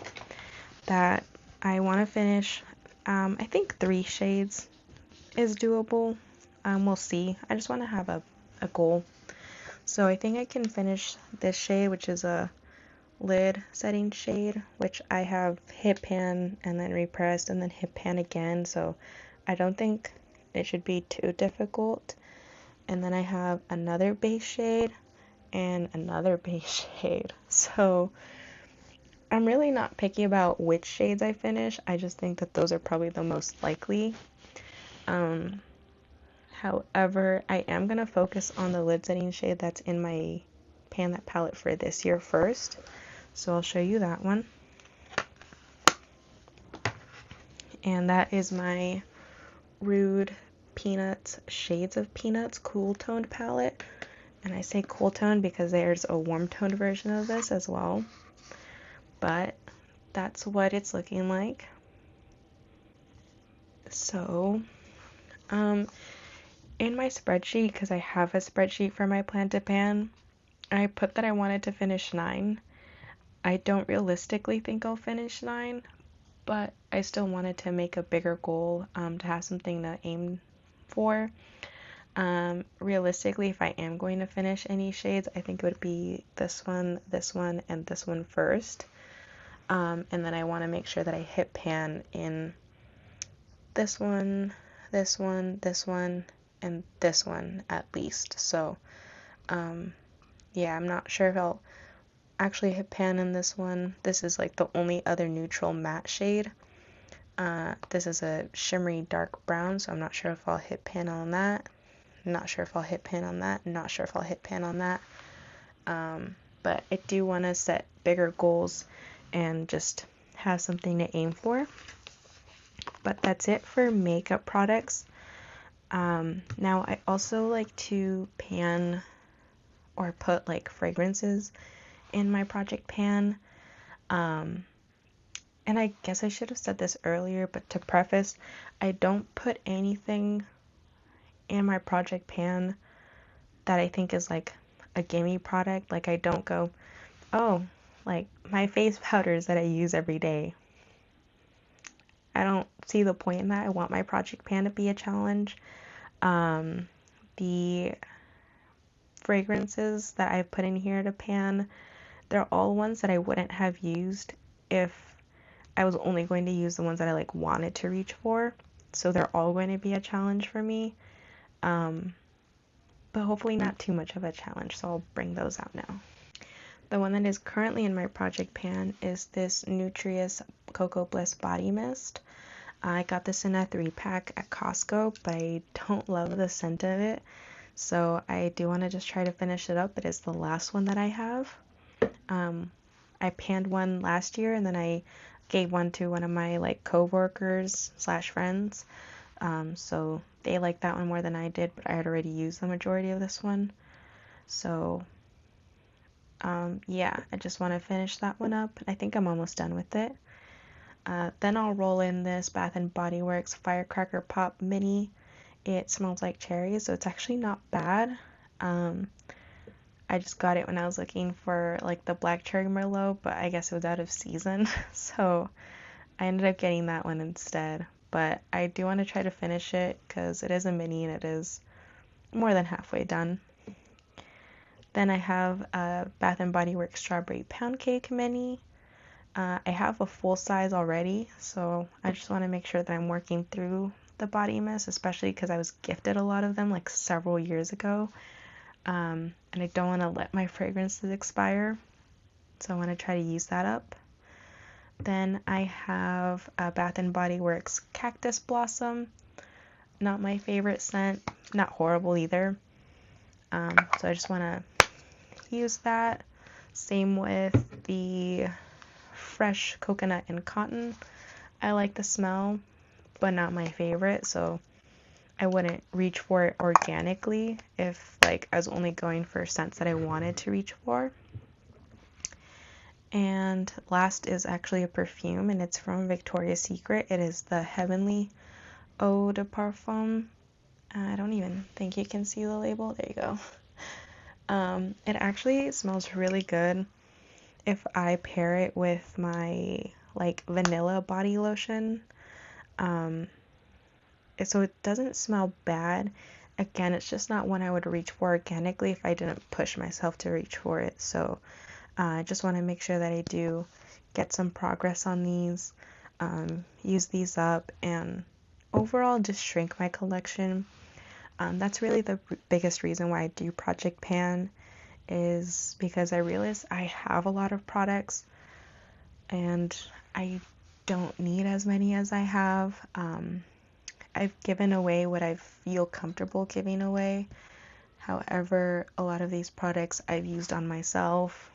that I want to finish. I think 3 shades is doable. We'll see. I just want to have a goal. So I think I can finish this shade, which is a lid setting shade, which I have hit pan and then repressed and then hit pan again, so I don't think it should be too difficult. And then I have another base shade and another base shade, so I'm really not picky about which shades I finish. I just think that those are probably the most likely. However, I am going to focus on the lid setting shade that's in my Pan That palette for this year first. So I'll show you that one. And that is my Rude Peanuts Shades of Peanuts Cool Toned palette. And I say cool toned because there's a warm toned version of this as well. But that's what it's looking like. So, in my spreadsheet, because I have a spreadsheet for my Plan to Pan, I put that I wanted to finish 9. I don't realistically think I'll finish 9, but I still wanted to make a bigger goal, to have something to aim for. Realistically, if I am going to finish any shades, I think it would be this one, and this one first. And then I want to make sure that I hit pan in this one, this one, this one, and this one at least. So, yeah, I'm not sure if I'll actually hit pan in this one. This is like the only other neutral matte shade. This is a shimmery dark brown, so I'm not sure if I'll hit pan on that. Not sure if I'll hit pan on that. Not sure if I'll hit pan on that. But I do want to set bigger goals and just have something to aim for. But that's it for makeup products. Now I also like to pan or put like fragrances in my project pan. And I guess I should have said this earlier, but to preface, I don't put anything in my project pan that I think is like a gimme product. Like I don't go, oh, like my face powders that I use every day. I don't see the point in that. I want my project pan to be a challenge. The fragrances that I put in here to pan, they're all ones that I wouldn't have used if I was only going to use the ones that I like wanted to reach for. So they're all going to be a challenge for me. But hopefully not too much of a challenge, so I'll bring those out now. The one that is currently in my project pan is this Nutrius Cocoa Bliss Body Mist. I got this in a 3-pack at Costco, but I don't love the scent of it, so I do want to just try to finish it up. It is the last one that I have. I panned one last year, and then I gave one to one of my like co-workers / friends. So they liked that one more than I did, but I had already used the majority of this one. So yeah, I just want to finish that one up. I think I'm almost done with it. Then I'll roll in this Bath & Body Works Firecracker Pop Mini. It smells like cherries, so it's actually not bad. I just got it when I was looking for like the Black Cherry Merlot, but I guess it was out of season, so I ended up getting that one instead. But I do want to try to finish it because it is a mini and it is more than halfway done. Then I have a Bath & Body Works Strawberry Pound Cake Mini. I have a full size already, so I just want to make sure that I'm working through the body mist, especially because I was gifted a lot of them like several years ago. And I don't want to let my fragrances expire, so I want to try to use that up. Then I have a Bath & Body Works Cactus Blossom. Not my favorite scent, not horrible either. So I just want to use that. Same with the Fresh Coconut and Cotton. I like the smell, but not my favorite, so I wouldn't reach for it organically if like I was only going for scents that I wanted to reach for. And last is actually a perfume, and it's from Victoria's Secret. It is the Heavenly Eau de Parfum. I don't even think you can see the label. There you go. It actually smells really good if I pair it with my like vanilla body lotion. So it doesn't smell bad. Again, it's just not one I would reach for organically if I didn't push myself to reach for it. So I just want to make sure that I do get some progress on these, use these up, and overall just shrink my collection. That's really the biggest reason why I do Project Pan, is because I realize I have a lot of products and I don't need as many as I have. I've given away what I feel comfortable giving away. However, a lot of these products I've used on myself,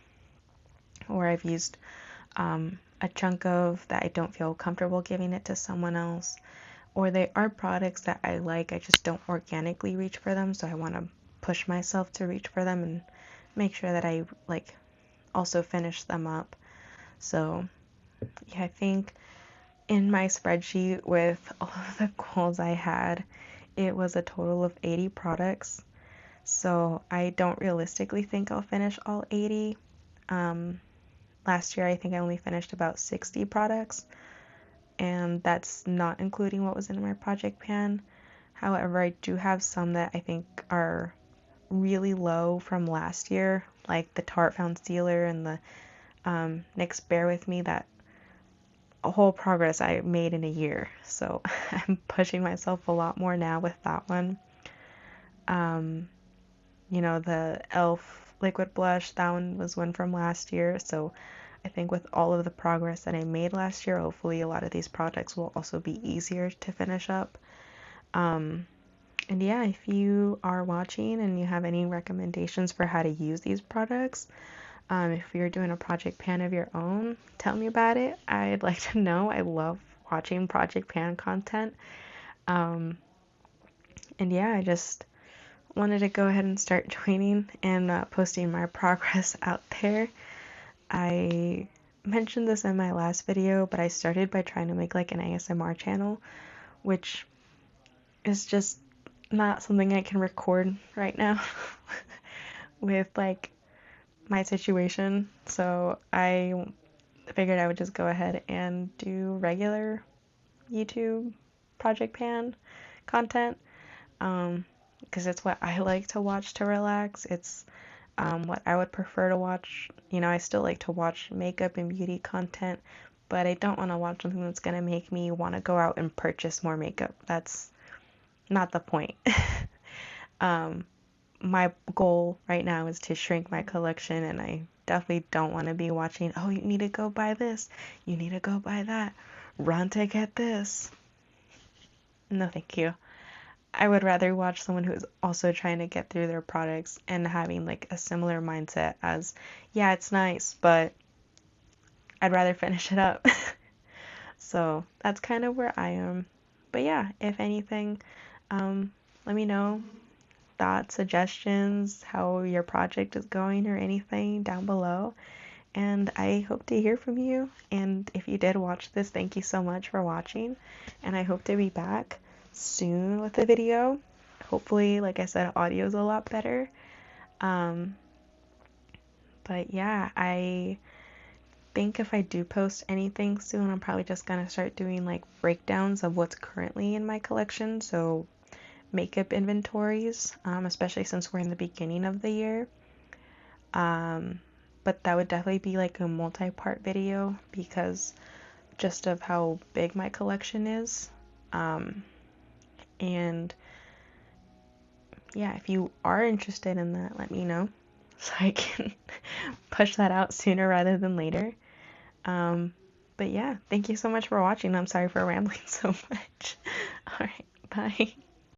or I've used a chunk of that I don't feel comfortable giving it to someone else, or they are products that I like, I just don't organically reach for them, so I want to push myself to reach for them and make sure that I like also finish them up. So yeah, I think in my spreadsheet with all of the goals I had, it was a total of 80 products. So I don't realistically think I'll finish all 80. Last year I think I only finished about 60 products, and that's not including what was in my project pan. However, I do have some that I think are really low from last year, like the Tarte Found Sealer and the NYX Bear With Me, that a whole progress I made in a year. So I'm pushing myself a lot more now with that one. You know, the e.l.f. liquid blush, that one was one from last year. So I think with all of the progress that I made last year, hopefully a lot of these products will also be easier to finish up. And yeah, if you are watching and you have any recommendations for how to use these products, if you're doing a project pan of your own, tell me about it. I'd like to know. I love watching project pan content. And yeah, I just wanted to go ahead and start joining and posting my progress out there. I mentioned this in my last video, but I started by trying to make like an ASMR channel, which is just not something I can record right now with like my situation, so I figured I would just go ahead and do regular YouTube Project Pan content, because it's what I like to watch to relax. It's what I would prefer to watch. You know, I still like to watch makeup and beauty content, but I don't want to watch something that's going to make me want to go out and purchase more makeup. That's not the point. um, my goal right now is to shrink my collection, and I definitely don't want to be watching, oh, you need to go buy this, you need to go buy that, run to get this. No, thank you. I would rather watch someone who's also trying to get through their products and having like a similar mindset as, yeah, it's nice, but I'd rather finish it up. So that's kind of where I am. But yeah, if anything, let me know thoughts, suggestions, how your project is going, or anything down below. And I hope to hear from you. And if you did watch this, thank you so much for watching. And I hope to be back soon with a video. Hopefully, like I said, audio is a lot better. Um, but yeah, I think if I do post anything soon, I'm probably just gonna start doing like breakdowns of what's currently in my collection. So makeup inventories, especially since we're in the beginning of the year. But that would definitely be like a multi-part video because just of how big my collection is. And yeah, if you are interested in that, let me know so I can push that out sooner rather than later. But yeah, thank you so much for watching. I'm sorry for rambling so much. All right, bye.